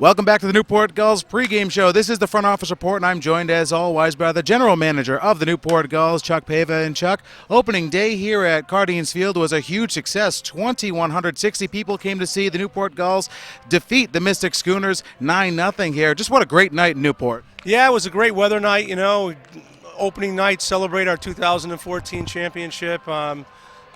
Welcome back to the Newport Gulls pregame show. This is the front office report, and I'm joined, as always, by the general manager of the Newport Gulls, Chuck Pava. And Chuck, opening day here at Cardines Field was a huge success. 2,160 people came to see the Newport Gulls defeat the Mystic Schooners 9-0 here. Just what a great night in Newport. Yeah, it was a great weather night, opening night, celebrate our 2014 championship.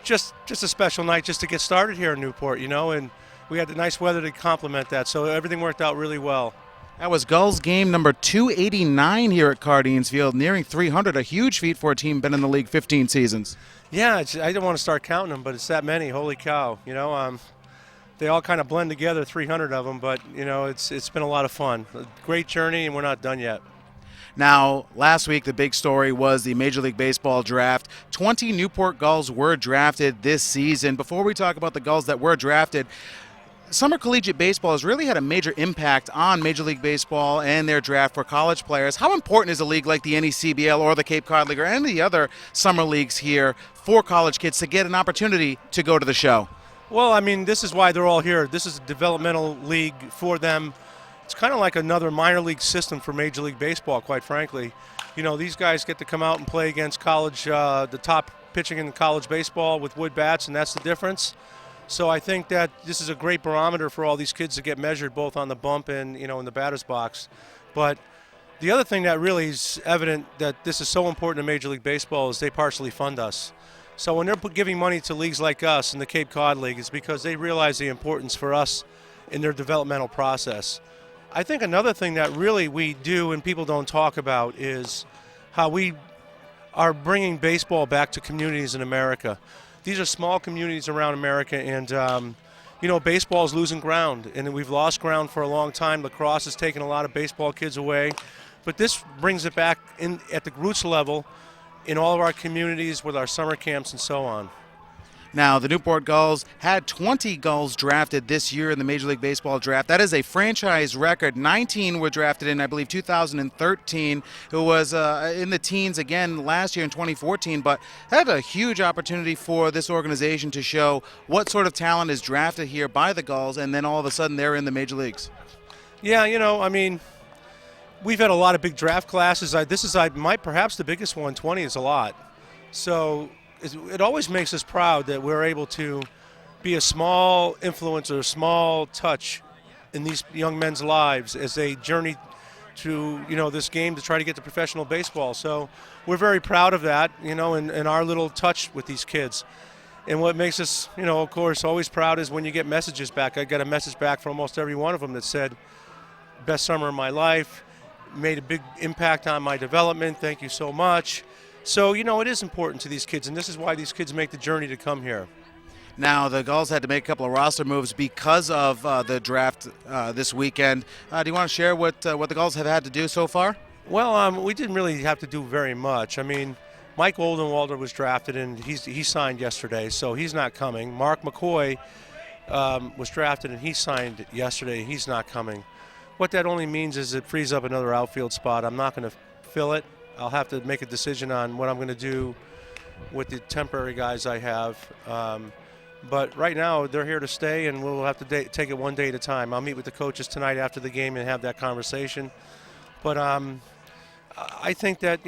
Just a special night just to get started here in Newport, and we had the nice weather to complement that, so everything worked out really well. That was Gulls game number 289 here at Cardines Field, nearing 300, a huge feat for a team been in the league 15 seasons. Yeah, I don't want to start counting them, but it's that many. Holy cow! They all kind of blend together, 300 of them, but it's been a lot of fun. A great journey, and we're not done yet. Now, last week, the big story was the Major League Baseball draft. 20 Newport Gulls were drafted this season. Before we talk about the Gulls that were drafted, summer collegiate baseball has really had a major impact on Major League Baseball and their draft for college players. How important is a league like the NECBL or the Cape Cod League or any of the other summer leagues here for college kids to get an opportunity to go to the show? Well, this is why they're all here. This is a developmental league for them. It's kind of like another minor league system for Major League Baseball, quite frankly. These guys get to come out and play against college, the top pitching in college baseball with wood bats, and that's the difference. So I think that this is a great barometer for all these kids to get measured both on the bump and, in the batter's box. But the other thing that really is evident that this is so important to Major League Baseball is they partially fund us. So when they're giving money to leagues like us and the Cape Cod League, it's because they realize the importance for us in their developmental process. I think another thing that really we do and people don't talk about is how we are bringing baseball back to communities in America. These are small communities around America, and baseball is losing ground, and we've lost ground for a long time. Lacrosse has taken a lot of baseball kids away, but this brings it back in at the roots level in all of our communities with our summer camps and so on. Now, the Newport Gulls had 20 Gulls drafted this year in the Major League Baseball draft. That is a franchise record. 19 were drafted in, I believe, 2013. It was in the teens again last year in 2014, but had a huge opportunity for this organization to show what sort of talent is drafted here by the Gulls, and then all of a sudden they're in the major leagues. Yeah, we've had a lot of big draft classes. This is perhaps the biggest one. 20 is a lot. So it always makes us proud that we're able to be a small influence or a small touch in these young men's lives as they journey to this game to try to get to professional baseball. So we're very proud of that, and our little touch with these kids. And what makes us, of course, always proud is when you get messages back. I got a message back from almost every one of them that said, "Best summer of my life, made a big impact on my development. Thank you so much." So, it is important to these kids, and this is why these kids make the journey to come here. Now, the Gulls had to make a couple of roster moves because of the draft this weekend. Do you want to share what the Gulls have had to do so far? Well, we didn't really have to do very much. Mike Oldenwalder was drafted, and he signed yesterday, so he's not coming. Mark McCoy was drafted, and he signed yesterday. He's not coming. What that only means is it frees up another outfield spot. I'm not going to fill it. I'll have to make a decision on what I'm going to do with the temporary guys I have. But right now, they're here to stay, and we'll have to take it one day at a time. I'll meet with the coaches tonight after the game and have that conversation. But I think that,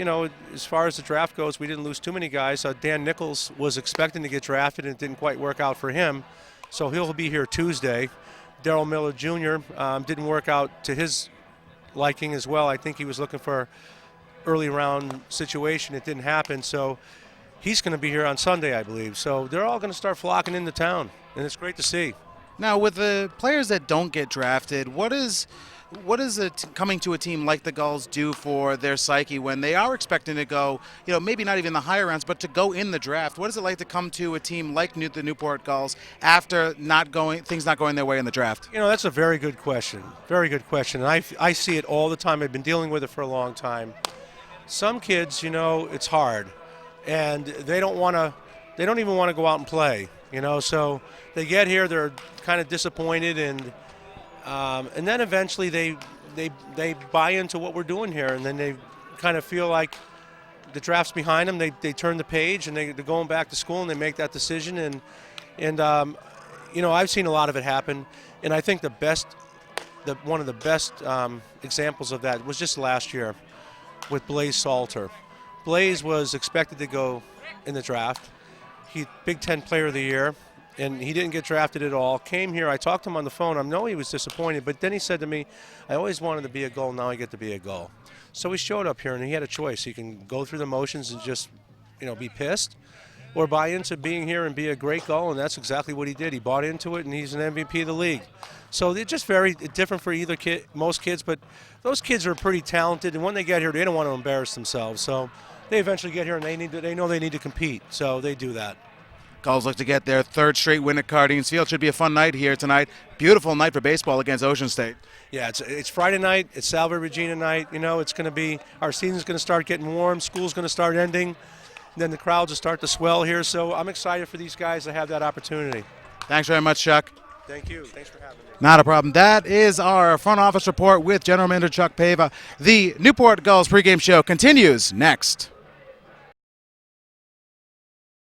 as far as the draft goes, we didn't lose too many guys. Dan Nichols was expecting to get drafted, and it didn't quite work out for him. So he'll be here Tuesday. Darryl Miller Jr. Didn't work out to his liking as well. I think he was looking for early round situation. It didn't happen, so he's going to be here on Sunday, I believe. So they're all going to start flocking into town, and it's great to see. Now, with the players that don't get drafted, what is coming to a team like the Gulls do for their psyche when they are expecting to go, maybe not even the higher rounds, but to go in the draft? What is it like to come to a team like the Newport Gulls after things not going their way in the draft? That's a very good question. Very good question. And I see it all the time. I've been dealing with it for a long time. Some kids, it's hard, and they don't even want to go out and play, so they get here, they're kind of disappointed, and then eventually they buy into what we're doing here, and then they kind of feel like the draft's behind them. They turn the page, and they're going back to school, and they make that decision, and I've seen a lot of it happen, and I think the best one of the best examples of that was just last year with Blaze Salter. Blaze was expected to go in the draft. He Big Ten Player of the Year, and he didn't get drafted at all. Came here. I talked to him on the phone. I know he was disappointed, but then he said to me, I always wanted to be a Gull. Now I get to be a Gull. So he showed up here, and he had a choice. He can go through the motions and just, be pissed, or buy into being here and be a great Gull, and that's exactly what he did. He bought into it, and he's an MVP of the league. So they're just very different for either kid, most kids, but those kids are pretty talented, and when they get here, they don't want to embarrass themselves. So they eventually get here, and they know they need to compete, so they do that. Gulls look to get their third straight win at Cardines Field. Should be a fun night here tonight. Beautiful night for baseball against Ocean State. Yeah, it's Friday night. It's Salve Regina night. It's going to be, our season's going to start getting warm. School's going to start ending. And then the crowds will start to swell here. So I'm excited for these guys to have that opportunity. Thanks very much, Chuck. Thank you. Thanks for having me. Not a problem. That is our front office report with General Manager Chuck Pava. The Newport Gulls pregame show continues next.